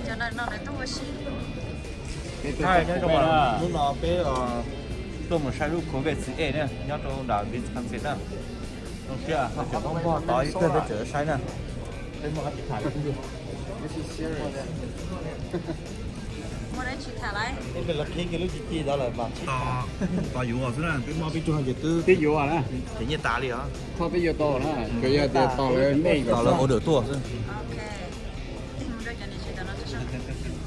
cho nên nó lại tốt quá xí. Hai cái mà lúc nào bé tôi một sai lúc Corvette C8 nè, nhớ tôi đã biết tham gia nè. Ông kia, họ chỉ có bao tỏi cái để chở sai nè. Đây mà chị thải cũng được. This is serious. Mua đấy chị thả lại. Đây là cái lúc chị đó là bạn chị tỏi dụ à thế này, cái mà biết cho hai chị tư. Biết dụ à nè. Chỉ như ta đi hả? Thôi bây giờ to nè, bây giờ to lên đây. Tỏi là ở được tua chứ. Ok. Rồi cho nên chị đó nó cho xong.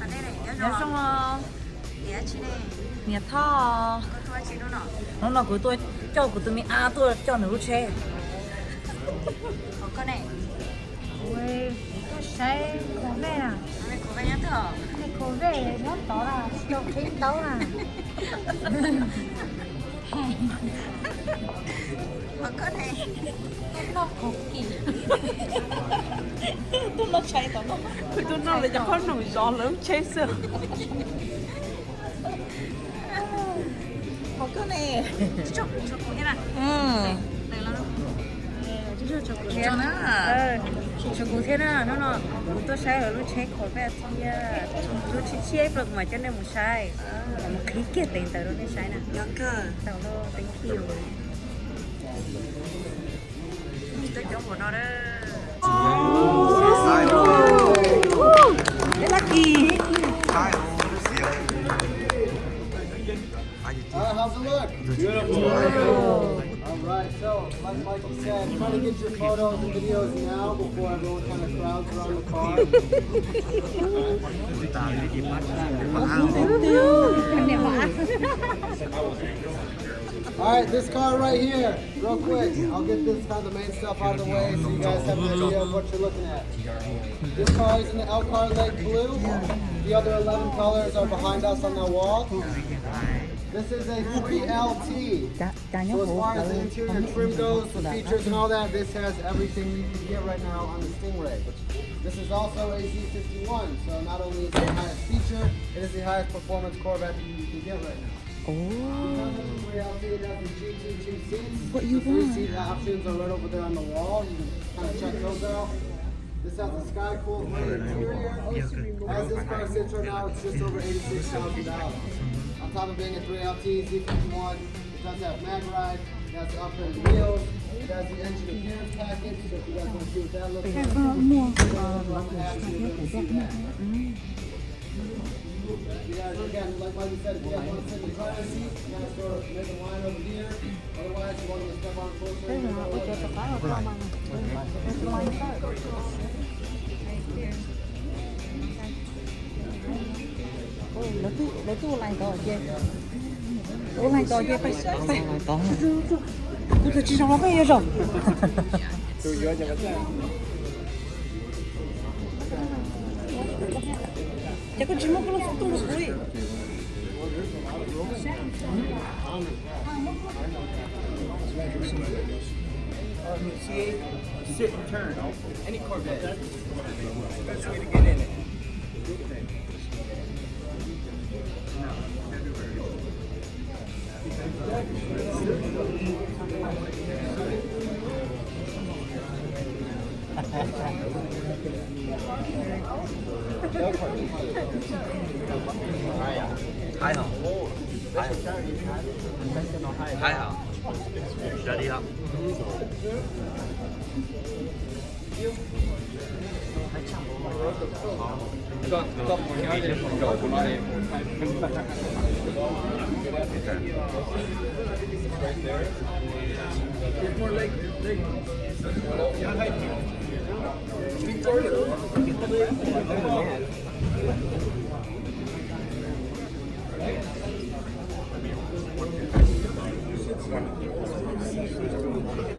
Anh đây này nhớ xong không? Dạ chị này. Nhà thọ nó của tôi cho của tôi mình tôi cho nó xe con này ôi tôi xe có vẻ là này có vẻ nhá thở này có vẻ nó đó là cho cái đó là mà con này nó có kỳ tôi nó chạy đó tôi nó là cho con nổi gió lớn chết sợ có cái này chụp như này đây là chứ chụp của thế nữa chụp của thế nữa nó tôi sai ở lúc check khỏi bé thì tôi chỉ check được mà cho nên một sai một khí kiệt tiền tới đó nên sai nè nhớ cơ tao đó thank you tôi giống của nó đó rất lucky How's it look? Beautiful. All right, so like Michael said, try to get your photos and videos now before everyone kind of crowds around the car. All right, this car right here, real quick. I'll get this kind of the main stuff out of the way so you guys have an idea of what you're looking at. This car is in the Elkhart Lake Blue. The other 11 colors are behind us on the wall. This is a 3LT. So as far as the interior trim goes, the features and all that, this has everything you can get right now on the Stingray. This is also a Z51, so not only is it the highest feature, it is the highest performance Corvette that you can get right now. Oh. Because of the 3LT, it has the GT cheap seats. What you the want? 3-seat options are right over there on the wall. You can kind of check those out. This has a sky cool interior. As this car sits right now, it's just over $86,000. On top of being a 3LT Z51, it does have mag ride, it has the upgraded wheels, it has the engine appearance package, so if you guys want to see what that looks like. You guys, again, like Mikey said, if you guys want to sit in the driver's seat, you guys sort of make a line over here. Otherwise, you want to step on closer. Lấy tu lại to chưa? Tu lại to chưa? Phải to. Tôi thấy chỉ trong nó cái gì rồi. Tôi nhớ cho cái chắc có chỉ một cái tu được rồi. C8, sit and turn. Any Corvette. Best way to get in it. Hai hả? Hai hả? Ra đi hả? Có cái gì rồi của nó đi. More leg.